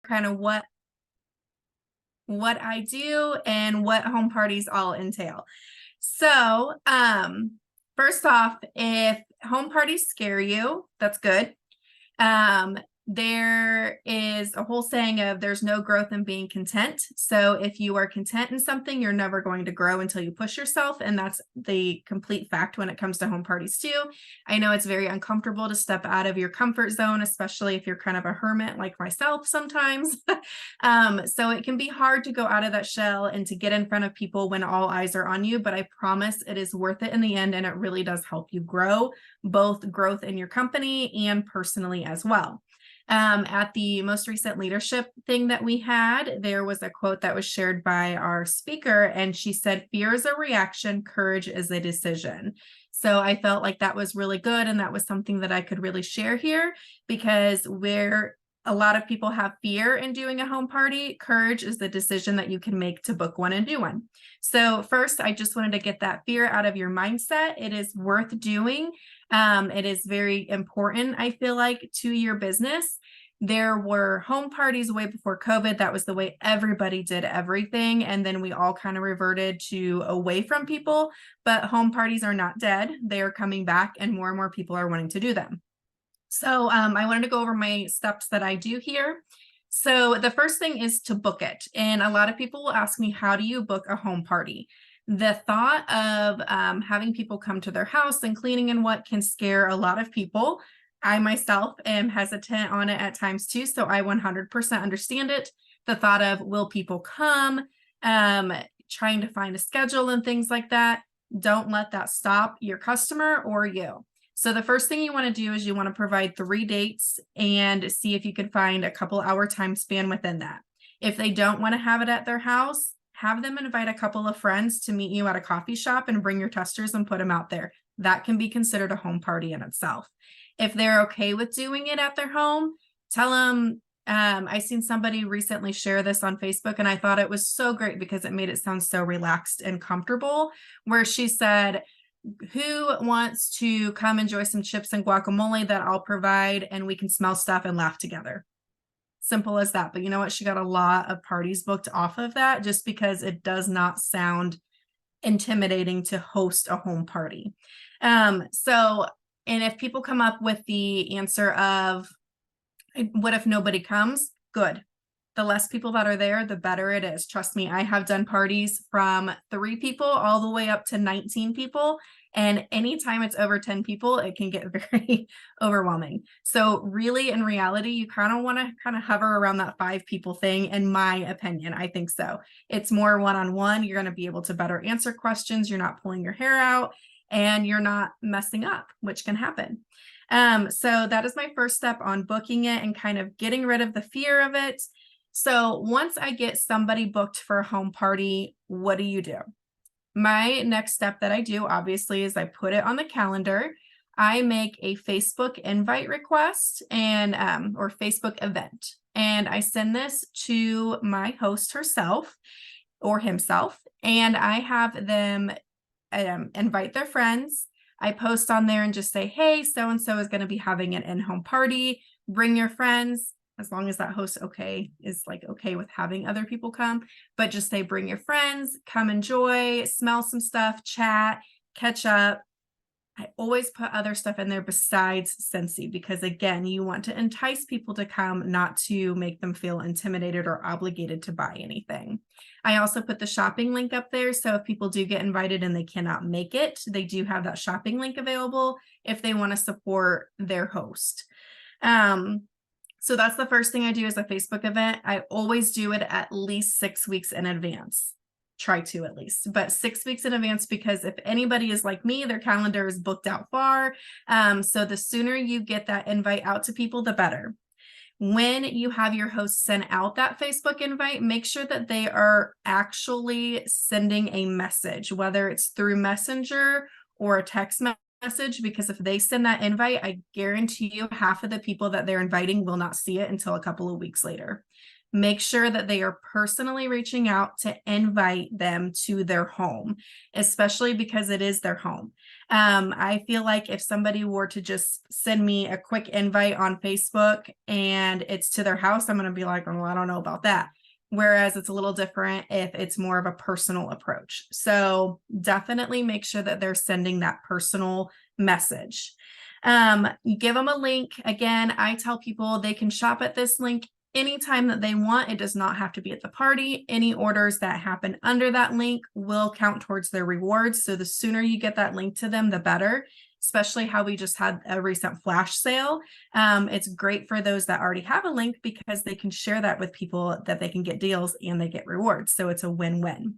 kind of what I do and what home parties all entail. So, first off, if home parties scare you, that's good. There is a whole saying of there's no growth in being content. So if you are content in something, you're never going to grow until you push yourself. And that's the complete fact when it comes to home parties too. I know it's very uncomfortable to step out of your comfort zone, especially if you're kind of a hermit like myself sometimes. So it can be hard to go out of that shell and to get in front of people when all eyes are on you, but I promise it is worth it in the end. And it really does help you grow, both growth in your company and personally as well. At the most recent leadership thing that we had, there was a quote that was shared by our speaker, and she said, "Fear is a reaction, courage is a decision." So I felt like that was really good, and that was something that I could really share here, because where a lot of people have fear in doing a home party, courage is the decision that you can make to book one and do one. So first, I just wanted to get that fear out of your mindset. It is worth doing. It is very important, I feel like, to your business. There were home parties way before COVID. That was the way everybody did everything. And then we all kind of reverted to away from people. But home parties are not dead. They are coming back, and more people are wanting to do them. So I wanted to go over my steps that I do here. So the first thing is to book it. And a lot of people will ask me, how do you book a home party? The thought of having people come to their house and cleaning and what can scare a lot of people. I myself am hesitant on it at times too, so I 100% understand it. The thought of, will people come? Trying to find a schedule and things like that. Don't let that stop your customer or you. So the first thing you want to do is you want to provide 3 dates and see if you can find a couple hour time span within that. If they don't want to have it at their house, have them invite a couple of friends to meet you at a coffee shop and bring your testers and put them out there. That can be considered a home party in itself. If they're okay with doing it at their home, tell them, I seen somebody recently share this on Facebook, and I thought it was so great because it made it sound so relaxed and comfortable, where she said, who wants to come enjoy some chips and guacamole that I'll provide, and we can smell stuff and laugh together. Simple as that. But you know what? She got a lot of parties booked off of that, just because it does not sound intimidating to host a home party. And if people come up with the answer of, what if nobody comes? Good. The less people that are there, the better it is. Trust me, I have done parties from 3 people all the way up to 19 people. And anytime it's over 10 people, it can get very overwhelming. So really, in reality, you kind of want to hover around that 5 people thing, in my opinion. I think so. It's more one-on-one. You're going to be able to better answer questions. You're not pulling your hair out, and you're not messing up, which can happen. So that is my first step on booking it and kind of getting rid of the fear of it. So once I get somebody booked for a home party, what do you do? My next step that I do, obviously, is I put it on the calendar. I make a Facebook invite request and or Facebook event. And I send this to my host herself or himself, and I have them invite their friends. I post on there and just say, hey, so-and-so is going to be having an in-home party. Bring your friends, as long as that host is okay with having other people come. But just say, bring your friends, come enjoy, smell some stuff, chat, catch up. I always put other stuff in there besides Scentsy, because again, you want to entice people to come, not to make them feel intimidated or obligated to buy anything. I also put the shopping link up there. So if people do get invited and they cannot make it, they do have that shopping link available if they want to support their host. So that's the first thing I do, is a Facebook event. I always do it at least 6 weeks in advance. Try to, at least, but 6 weeks in advance, because if anybody is like me, their calendar is booked out far. So the sooner you get that invite out to people, the better. When you have your host send out that Facebook invite, make sure that they are actually sending a message, whether it's through Messenger or a text message, because if they send that invite, I guarantee you half of the people that they're inviting will not see it until a couple of weeks later. make sure that they are personally reaching out to invite them to their home, especially because it is their home. I feel like if somebody were to just send me a quick invite on Facebook and it's to their house, I'm going to be like, oh, I don't know about that. Whereas it's a little different if it's more of a personal approach. So definitely make sure that they're sending that personal message. You give them a link. Again, I tell people they can shop at this link anytime that they want. It does not have to be at the party. Any orders that happen under that link will count towards their rewards. So the sooner you get that link to them, the better, especially how we just had a recent flash sale. It's great for those that already have a link because they can share that with people that they can get deals and they get rewards. So it's a win-win.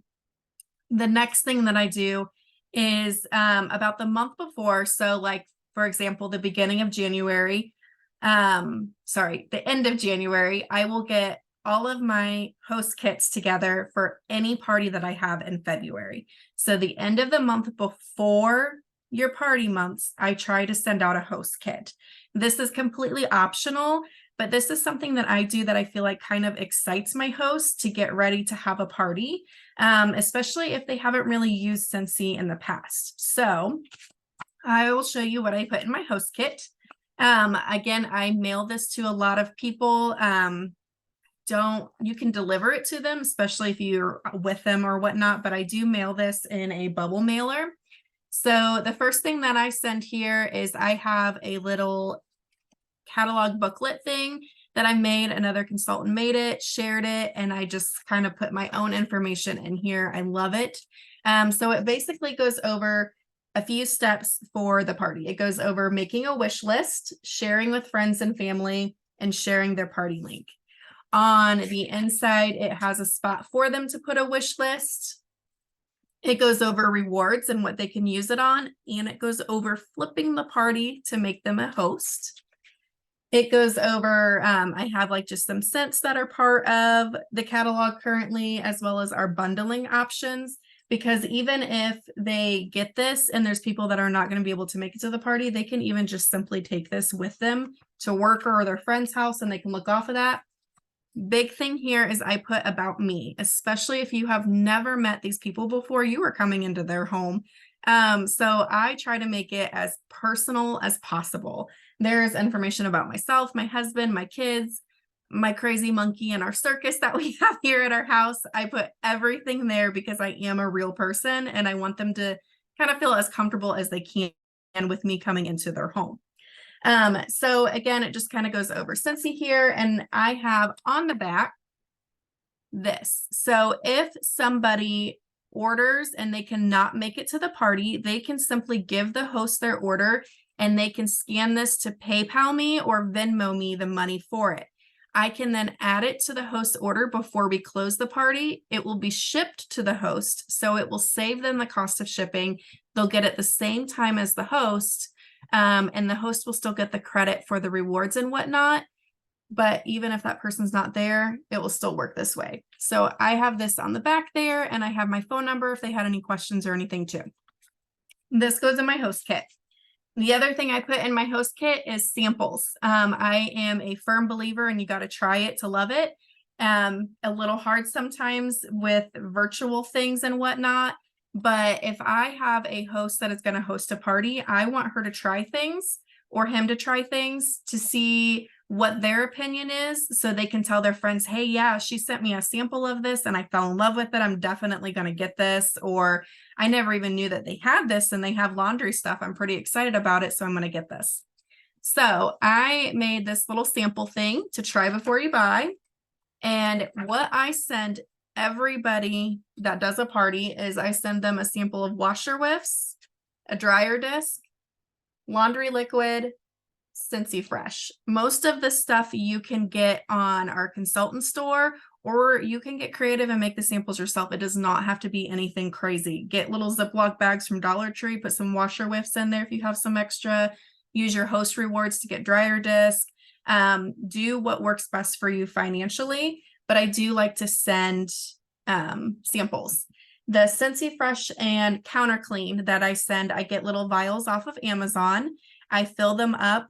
The next thing that I do is about the month before. So like, for example, the beginning of January, the end of January, I will get all of my host kits together for any party that I have in February. So the end of the month before your party months, I try to send out a host kit. This is completely optional, but this is something that I do that I feel like kind of excites my hosts to get ready to have a party, especially if they haven't really used Scentsy in the past. So I will show you what I put in my host kit. Again, I mail this to a lot of people. You can deliver it to them, especially if you're with them or whatnot, but I do mail this in a bubble mailer. So the first thing that I send here is I have a little catalog booklet thing that I made. Another consultant made it, shared it, and I just kind of put my own information in here. I love it. So it basically goes over a few steps for the party. It goes over making a wish list, sharing with friends and family, and sharing their party link. On the inside, it has a spot for them to put a wish list. It goes over rewards and what they can use it on, and it goes over flipping the party to make them a host. It goes over, I have like just some scents that are part of the catalog currently, as well as our bundling options. Because even if they get this and there's people that are not going to be able to make it to the party, they can even just simply take this with them to work or their friend's house and they can look off of that. Big thing here is I put about me, especially if you have never met these people before, you are coming into their home. So I try to make it as personal as possible. There's information about myself, my husband, my kids, my crazy monkey, and our circus that we have here at our house. I put everything there because I am a real person and I want them to kind of feel as comfortable as they can with me coming into their home. So again, it just kind of goes over Scentsy here, and I have on the back this. So if somebody orders and they cannot make it to the party, they can simply give the host their order and they can scan this to PayPal me or Venmo me the money for it. I can then add it to the host order before we close the party. It will be shipped to the host, so it will save them the cost of shipping. They'll get it the same time as the host, and the host will still get the credit for the rewards and whatnot. But even if that person's not there, it will still work this way. So I have this on the back there, and I have my phone number if they had any questions or anything too. This goes in my host kit. The other thing I put in my host kit is samples. I am a firm believer and you got to try it to love it. A little hard sometimes with virtual things and whatnot. But if I have a host that is going to host a party, I want her to try things or him to try things to see what their opinion is so they can tell their friends, hey, yeah, she sent me a sample of this and I fell in love with it. I'm definitely going to get this. Or I never even knew that they had this and they have laundry stuff. I'm pretty excited about it, so I'm going to get this. So I made this little sample thing to try before you buy. And what I send everybody that does a party is I send them a sample of washer whiffs, a dryer disc, laundry liquid, Scentsy Fresh. Most of the stuff you can get on our consultant store, or you can get creative and make the samples yourself. It does not have to be anything crazy. Get little Ziploc bags from Dollar Tree, put some washer whiffs in there if you have some extra. Use your host rewards to get dryer disc. Do what works best for you financially, but I do like to send samples. The Scentsy Fresh and Counter Clean that I send, I get little vials off of Amazon. I fill them up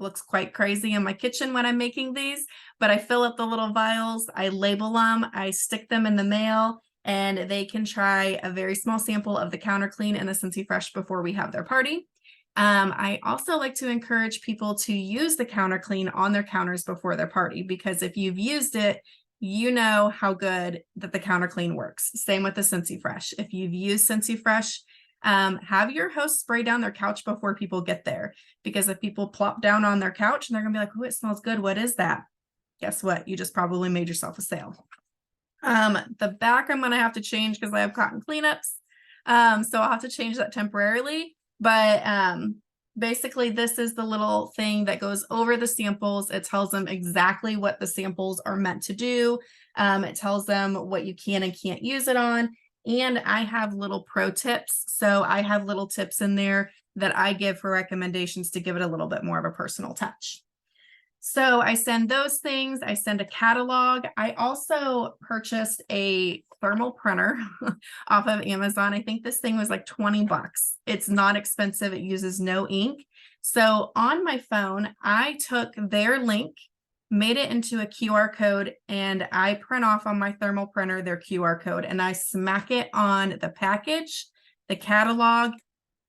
looks quite crazy in my kitchen when I'm making these, but I fill up the little vials, I label them, I stick them in the mail, and they can try a very small sample of the counter clean and the Scentsy Fresh before we have their party. I also like to encourage people to use the counter clean on their counters before their party, because if you've used it, you know how good that the counter clean works. Same with the Scentsy Fresh. If you've used Scentsy Fresh, have your host spray down their couch before people get there, because if people plop down on their couch and they're gonna be like, oh, it smells good, what is that? Guess what? You just probably made yourself a sale. The back I'm gonna have to change because I have cotton cleanups. So I'll have to change that temporarily. But basically, this is the little thing that goes over the samples. It tells them exactly what the samples are meant to do. It tells them what you can and can't use it on. And I have little pro tips. So I have little tips in there that I give for recommendations to give it a little bit more of a personal touch. So I send those things. I send a catalog. I also purchased a thermal printer off of Amazon. I think this thing was like 20 bucks. It's not expensive. It uses no ink. So on my phone, I took their link, made it into a QR code, and I print off on my thermal printer their QR code, and I smack it on the package, the catalog,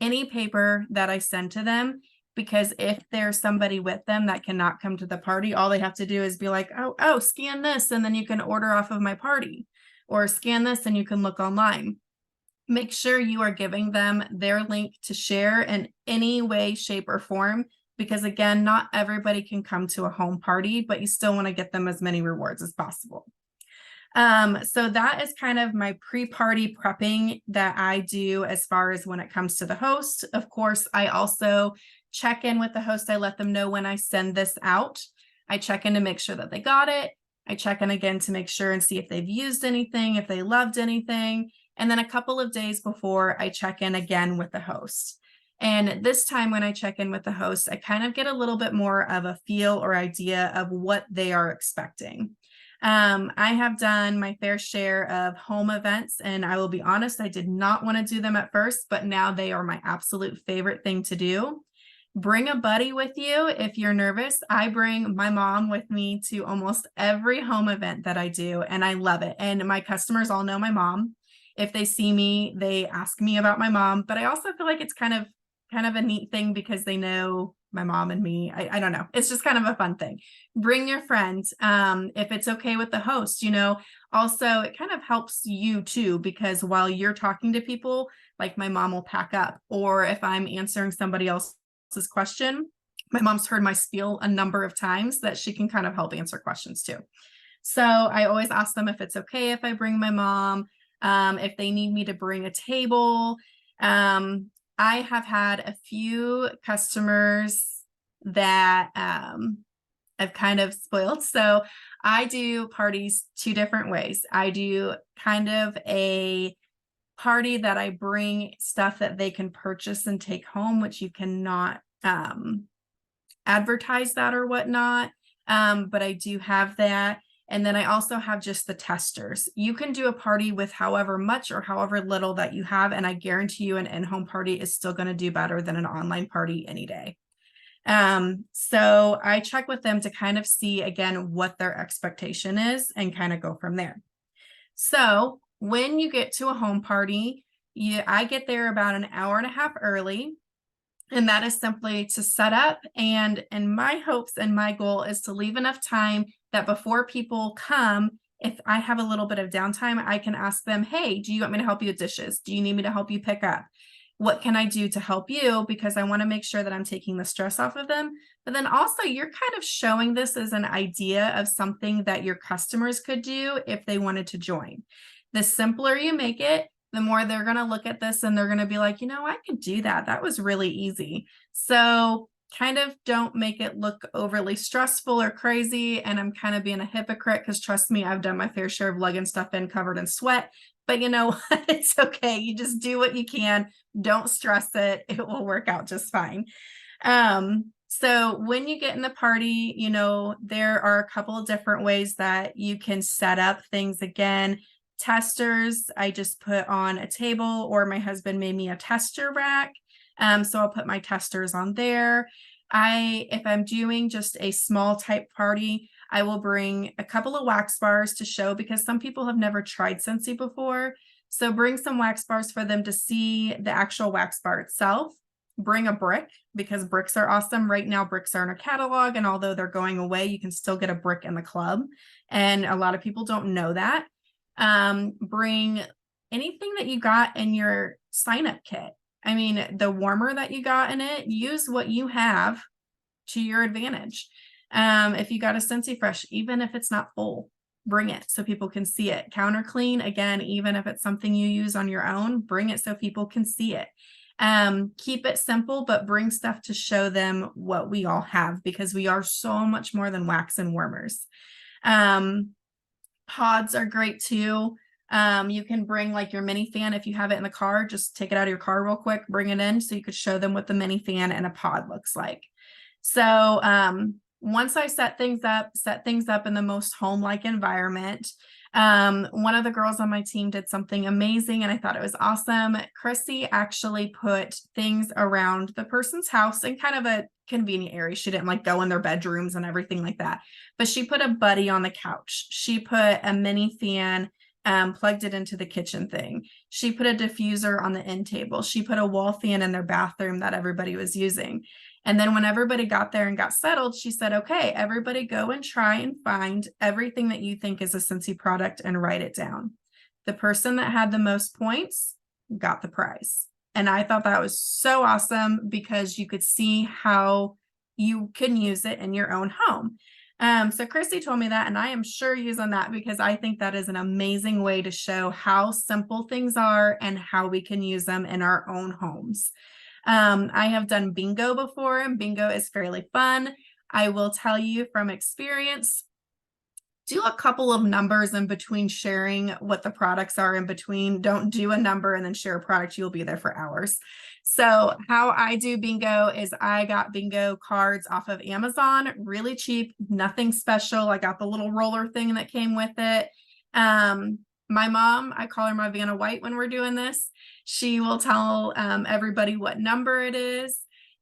any paper that I send to them. Because if there's somebody with them that cannot come to the party, all they have to do is be like, oh, scan this, and then you can order off of my party, or scan this and you can look online. Make sure you are giving them their link to share in any way, shape, or form, because again, not everybody can come to a home party, but you still want to get them as many rewards as possible. So that is kind of my pre-party prepping that I do as far as when it comes to the host. Of course, I also check in with the host. I let them know when I send this out. I check in to make sure that they got it. I check in again to make sure and see if they've used anything, if they loved anything. And then a couple of days before, I check in again with the host. And this time when I check in with the host, I kind of get a little bit more of a feel or idea of what they are expecting. I have done my fair share of home events, and I will be honest, I did not want to do them at first, but now they are my absolute favorite thing to do. Bring a buddy with you if you're nervous. I bring my mom with me to almost every home event that I do, and I love it. And my customers all know my mom. If they see me, they ask me about my mom, but I also feel like it's kind of a neat thing because they know my mom and me. I don't know. It's just kind of a fun thing. Bring your friends. If it's okay with the host, also it kind of helps you too, because while you're talking to people, like my mom will pack up, or if I'm answering somebody else's question, my mom's heard my spiel a number of times that she can kind of help answer questions too. So I always ask them if it's okay if I bring my mom, if they need me to bring a table. I have had a few customers that I've kind of spoiled. So I do parties two different ways. I do kind of a party that I bring stuff that they can purchase and take home, which you cannot advertise that or whatnot. But I do have that. And then I also have just the testers. You can do a party with however much or however little that you have, and I guarantee you an in-home party is still going to do better than an online party any day. So I check with them to kind of see again what their expectation is and kind of go from there. So when you get to a home party, I get there about an hour and a half early. And that is simply to set up, and my hopes and my goal is to leave enough time that before people come, if I have a little bit of downtime, I can ask them, hey, do you want me to help you with dishes? Do you need me to help you pick up? What can I do to help you? Because I want to make sure that I'm taking the stress off of them. But then also you're kind of showing this as an idea of something that your customers could do if they wanted to join. The simpler you make it, the more they're going to look at this and they're going to be like, I could do that. That was really easy. So kind of don't make it look overly stressful or crazy. And I'm kind of being a hypocrite because trust me, I've done my fair share of lugging stuff in covered in sweat. But it's okay. You just do what you can. Don't stress it. It will work out just fine. So when you get in the party, there are a couple of different ways that you can set up things again. Testers, I just put on a table, or my husband made me a tester rack. So I'll put my testers on there. If I'm doing just a small type party, I will bring a couple of wax bars to show, because some people have never tried Scentsy before. So bring some wax bars for them to see the actual wax bar itself. Bring a brick, because bricks are awesome. Right now, bricks are in a catalog, and although they're going away, you can still get a brick in the club. And a lot of people don't know that. Bring anything that you got in your sign up kit. I mean, the warmer that you got in it, use what you have to your advantage. If you got a Scentsy Fresh, even if it's not full, bring it so people can see it. Counter clean, again, even if it's something you use on your own, bring it so people can see it. Keep it simple, but bring stuff to show them what we all have, because we are so much more than wax and warmers. Pods are great too. You can bring like your mini fan. If you have it in the car, just take it out of your car real quick, bring it in so you could show them what the mini fan and a pod looks like. So once I set things up in the most home-like environment, one of the girls on my team did something amazing and I thought it was awesome. Chrissy actually put things around the person's house in kind of a convenient area. She didn't like go in their bedrooms and everything like that, but she put a buddy on the couch. She put a mini fan, plugged it into the kitchen thing. She put a diffuser on the end table. She put a wall fan in their bathroom that everybody was using. And then when everybody got there and got settled, she said, okay, everybody go and try and find everything that you think is a Scentsy product and write it down. The person that had the most points got the prize. And I thought that was so awesome, because you could see how you can use it in your own home. So Christy told me that, and I am sure using that, because I think that is an amazing way to show how simple things are and how we can use them in our own homes. I have done bingo before, and bingo is fairly fun. I will tell you from experience, do a couple of numbers in between sharing what the products are in between. Don't do a number and then share a product. You'll be there for hours. So how I do bingo is I got bingo cards off of Amazon, really cheap, nothing special. I got the little roller thing that came with it. My mom, I call her my Vanna White when we're doing this. She will tell everybody what number it is,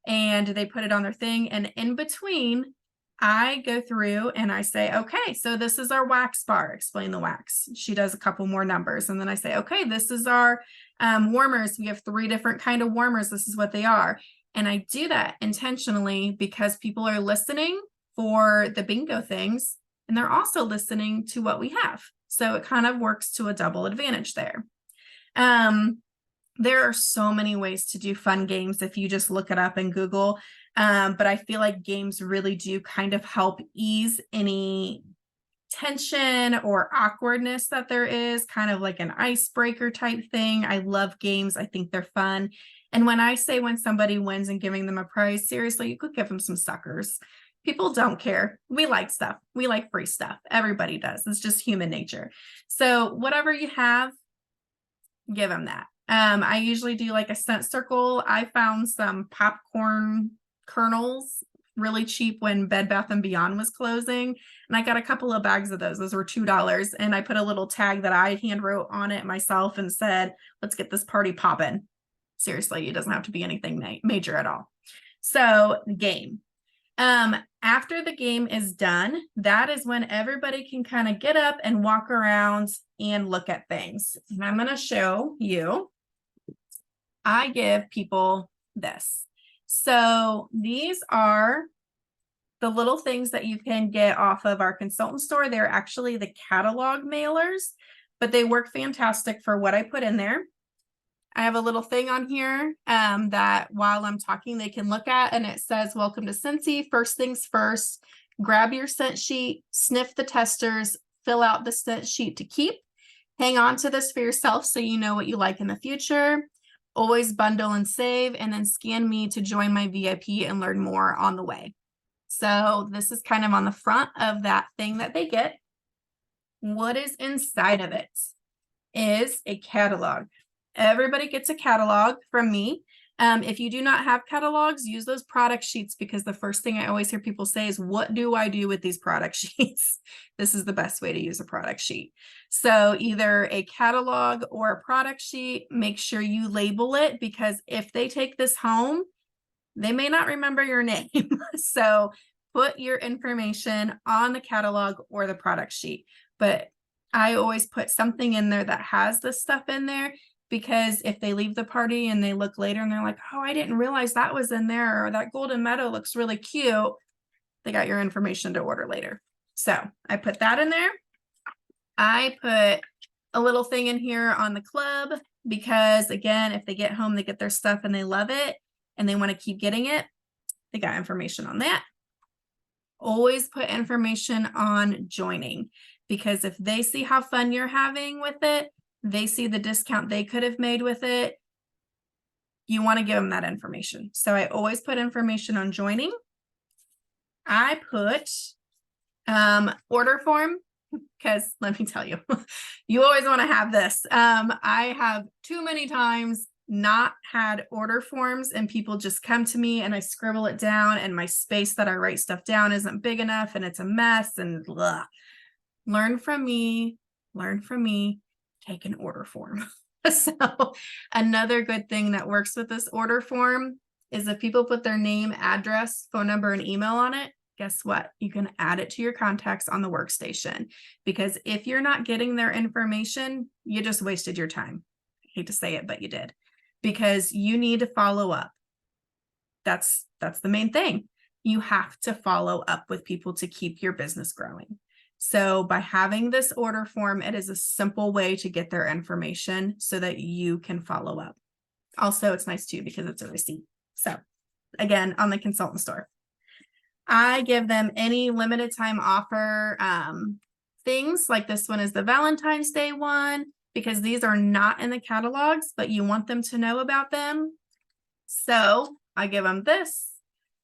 and they put it on their thing. And in between, I go through and I say, okay, so this is our wax bar, explain the wax. She does a couple more numbers. And then I say, okay, this is our warmers. We have 3 different kind of warmers. This is what they are. And I do that intentionally because people are listening for the bingo things, and they're also listening to what we have. So it kind of works to a double advantage there. There are so many ways to do fun games if you just look it up in Google. But I feel like games really do kind of help ease any tension or awkwardness that there is, kind of like an icebreaker type thing. I love games. I think they're fun. And when I say when somebody wins and giving them a prize, seriously, you could give them some suckers. People don't care. We like stuff. We like free stuff. Everybody does. It's just human nature. So whatever you have, give them that. I usually do like a scent circle. I found some popcorn kernels really cheap when Bed Bath & Beyond was closing, and I got a couple of bags of those. Those were $2, and I put a little tag that I hand wrote on it myself and said, let's get this party poppin'. Seriously, it doesn't have to be anything major at all. So game. After the game is done, that is when everybody can kind of get up and walk around and look at things. And I'm going to show you. I give people this. So these are the little things that you can get off of our consultant store. They're actually the catalog mailers, but they work fantastic for what I put in there. I have a little thing on here that while I'm talking, they can look at, and it says, welcome to Scentsy. First things first, grab your scent sheet, sniff the testers, fill out the scent sheet to keep. Hang on to this for yourself so you know what you like in the future. Always bundle and save, and then scan me to join my VIP and learn more on the way. So this is kind of on the front of that thing that they get. What is inside of it is a catalog. Everybody gets a catalog from me. If you do not have catalogs, use those product sheets, because the first thing I always hear people say is, what do I do with these product sheets? This is the best way to use a product sheet. So either a catalog or a product sheet, make sure you label it, because if they take this home, They may not remember your name. So put your information on the catalog or the product sheet. But I always put something in there that has this stuff in there, because if they leave the party and they look later and they're like, oh, I didn't realize that was in there, or that golden meadow looks really cute, they got your information to order later. So I put that in there. I put a little thing in here on the club, because again, if they get home, they get their stuff and they love it and they want to keep getting it, they got information on that. Always put information on joining, because if they see how fun you're having with it, they see the discount they could have made with it, you want to give them that information. So I always put information on joining. I put order form, because let me tell you, you always want to have this. I have too many times not had order forms and people just come to me and I scribble it down and my space that I write stuff down isn't big enough and it's a mess and blah. Learn from me, take an order form. So another good thing that works with this order form is if people put their name, address, phone number, and email on it, guess what? You can add it to your contacts on the workstation, because if you're not getting their information, you just wasted your time. I hate to say it, but you did, because you need to follow up. That's the main thing. You have to follow up with people to keep your business growing. So by having this order form, it is a simple way to get their information so that you can follow up. Also, it's nice too, because it's a receipt. So again, on the consultant store, I give them any limited time offer things, like this one is the Valentine's Day one, because these are not in the catalogs, but you want them to know about them. So I give them this.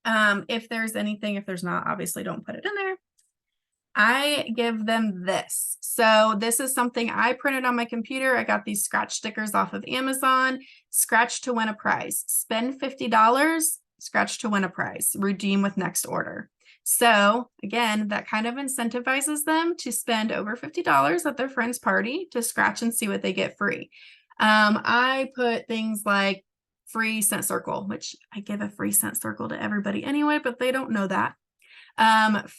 If there's anything, if there's not, obviously don't put it in there. I give them this. So this is something I printed on my computer. I got these scratch stickers off of Amazon. Scratch to win a prize. Spend $50, scratch to win a prize. Redeem with next order. So again, that kind of incentivizes them to spend over $50 at their friend's party to scratch and see what they get free. I put things like free scent circle, which I give a free scent circle to everybody anyway, but they don't know that.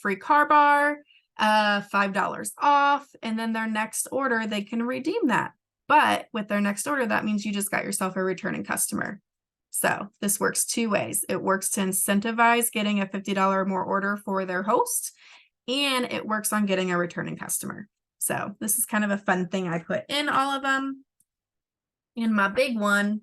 Free car bar, $5 off, and then their next order, they can redeem that. But with their next order, that means you just got yourself a returning customer. So this works two ways. It works to incentivize getting a $50 or more order for their host, and it works on getting a returning customer. So this is kind of a fun thing I put in all of them. And my big one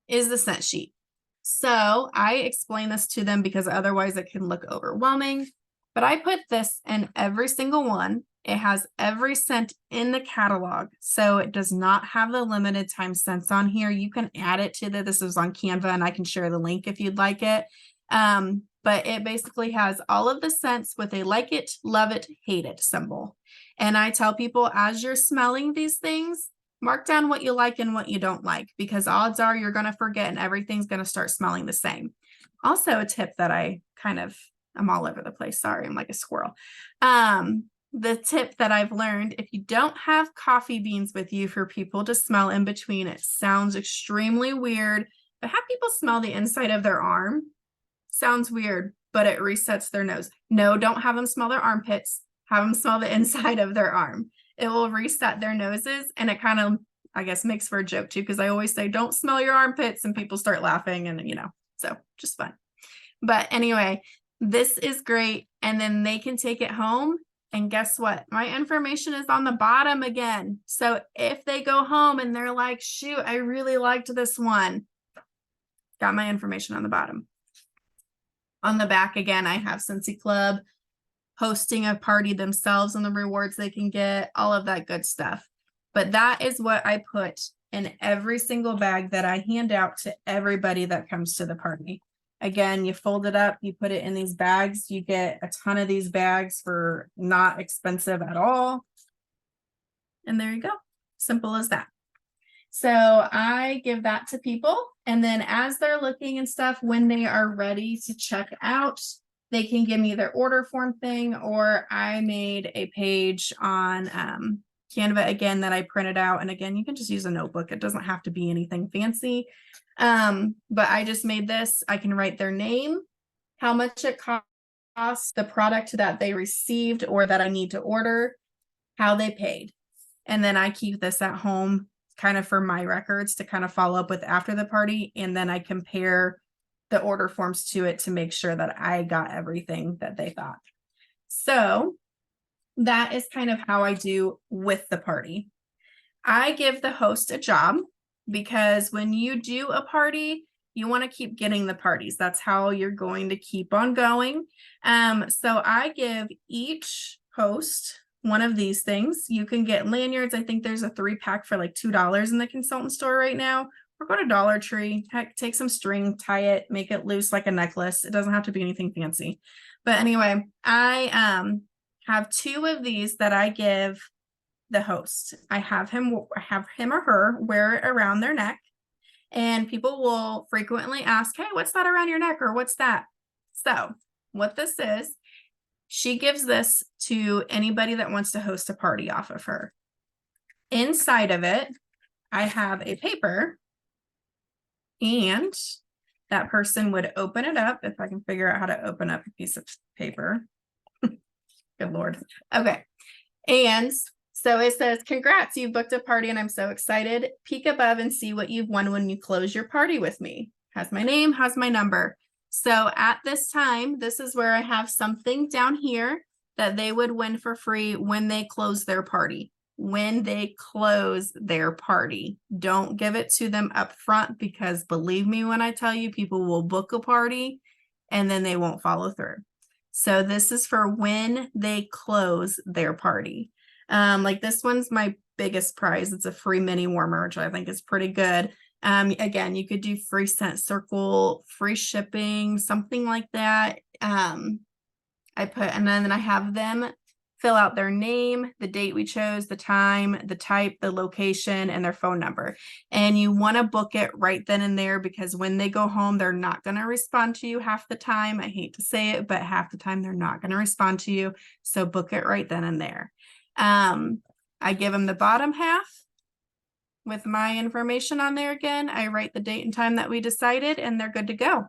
is the scent sheet. So I explain this to them because otherwise it can look overwhelming, but I put this in every single one. It has every scent in the catalog. So it does not have the limited time scents on here. You can add it to this is on Canva, and I can share the link if you'd like it. But it basically has all of the scents with a like it, love it, hate it symbol. And I tell people, as you're smelling these things, mark down what you like and what you don't like, because odds are you're going to forget and everything's going to start smelling the same. Also, a tip that I'm all over the place. Sorry, I'm like a squirrel. The tip that I've learned, if you don't have coffee beans with you for people to smell in between, it sounds extremely weird, but have people smell the inside of their arm. Sounds weird, but it resets their nose. No, don't have them smell their armpits. Have them smell the inside of their arm. It will reset their noses, and it kind of, I guess, makes for a joke too, because I always say, don't smell your armpits, and people start laughing, and so just fun. But anyway, this is great. And then they can take it home, and guess what? My information is on the bottom again. So if they go home and they're like, shoot, I really liked this one, got my information on the bottom. On the back, again, I have Scentsy Club hosting a party themselves and the rewards they can get, all of that good stuff. But that is what I put in every single bag that I hand out to everybody that comes to the party. Again, you fold it up, you put it in these bags, you get a ton of these bags for not expensive at all. And there you go. Simple as that. So I give that to people. And then as they're looking and stuff, when they are ready to check out, they can give me their order form thing, or I made a page on Canva again that I printed out. And again, you can just use a notebook. It doesn't have to be anything fancy. But I just made this. I can write their name, how much it costs, the product that they received or that I need to order, how they paid. And then I keep this at home kind of for my records to kind of follow up with after the party. And then I compare the order forms to it to make sure that I got everything that they thought. So that is kind of how I do with the party. I give the host a job because when you do a party, you want to keep getting the parties. That's how you're going to keep on going. So I give each host one of these things. You can get lanyards. I think there's a 3-pack for like $2 in the consultant store right now. Or go to Dollar Tree, heck, take some string, tie it, make it loose like a necklace. It doesn't have to be anything fancy. But anyway, I have 2 of these that I give the host. I have him or her wear it around their neck. And people will frequently ask, hey, what's that around your neck? Or what's that? So what this is, she gives this to anybody that wants to host a party off of her. Inside of it, I have a paper, and that person would open it up. If I can figure out how to open up a piece of paper. Good Lord. Okay. And so it says, congrats, you've booked a party and I'm so excited. Peek above and see what you've won when you close your party with me. Has my name, has my number. So at this time, this is where I have something down here that they would win for free when they close their party. When they close their party, don't give it to them up front, because believe me when I tell you, people will book a party and then they won't follow through. So this is for when they close their party. Like this one's my biggest prize. It's a free mini warmer, which I think is pretty good. Again, you could do free scent circle, free shipping, something like that. And then I have them fill out their name, the date we chose, the time, the type, the location, and their phone number. And you want to book it right then and there, because when they go home, they're not going to respond to you half the time. I hate to say it, but half the time they're not going to respond to you. So book it right then and there. I give them the bottom half with my information on there again. I write the date and time that we decided, and they're good to go.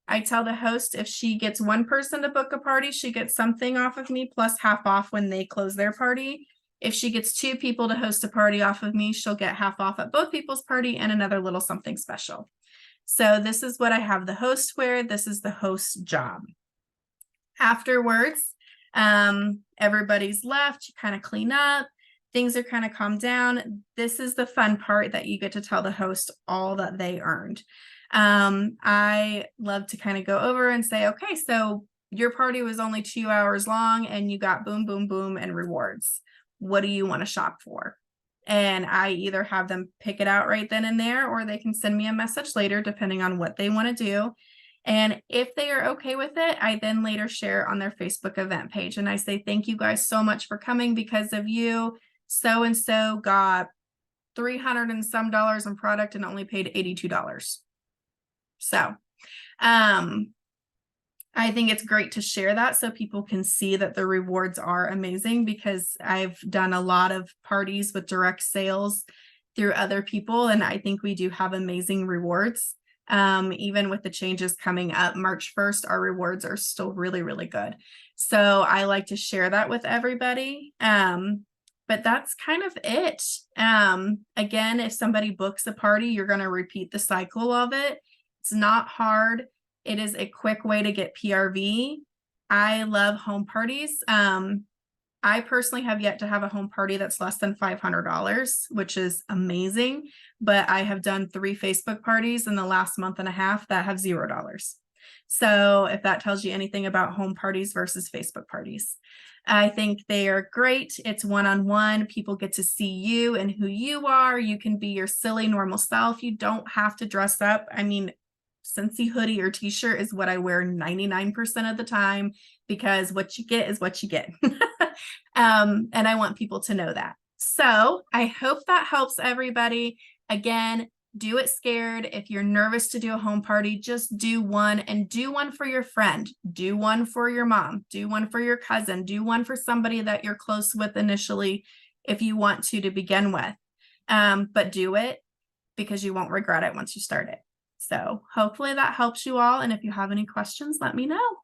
I tell the host if she gets one person to book a party, she gets something off of me plus half off when they close their party. If she gets 2 people to host a party off of me, she'll get half off at both people's party and another little something special. So this is what I have the host wear. This is the host's job. Afterwards, everybody's left, you kind of clean up, things are kind of calmed down. This is the fun part that you get to tell the host all that they earned. I love to kind of go over and say, okay, so your party was only 2 hours long and you got boom, boom, boom and rewards. What do you want to shop for? And I either have them pick it out right then and there, or they can send me a message later, depending on what they want to do. And if they are okay with it, I then later share on their Facebook event page. And I say, thank you guys so much for coming. Because of you, so-and-so got $300 and some in product and only paid $82. So, I think it's great to share that so people can see that the rewards are amazing, because I've done a lot of parties with direct sales through other people, and I think we do have amazing rewards. Even with the changes coming up March 1st, our rewards are still really, really good. So I like to share that with everybody. But that's kind of it. Again, if somebody books a party, you're going to repeat the cycle of it. It's not hard. It is a quick way to get PRV. I love home parties. I personally have yet to have a home party that's less than $500, which is amazing. But I have done 3 Facebook parties in the last month and a half that have $0. So if that tells you anything about home parties versus Facebook parties, I think they are great. It's one-on-one. People get to see you and who you are. You can be your silly, normal self. You don't have to dress up. I mean, Scentsy hoodie or t-shirt is what I wear 99% of the time, because what you get is what you get. And I want people to know that. So I hope that helps everybody. Again, do it scared. If you're nervous to do a home party, just do one, and do one for your friend. Do one for your mom. Do one for your cousin. Do one for somebody that you're close with initially, if you want to begin with. But do it because you won't regret it once you start it. So hopefully that helps you all. And if you have any questions, let me know.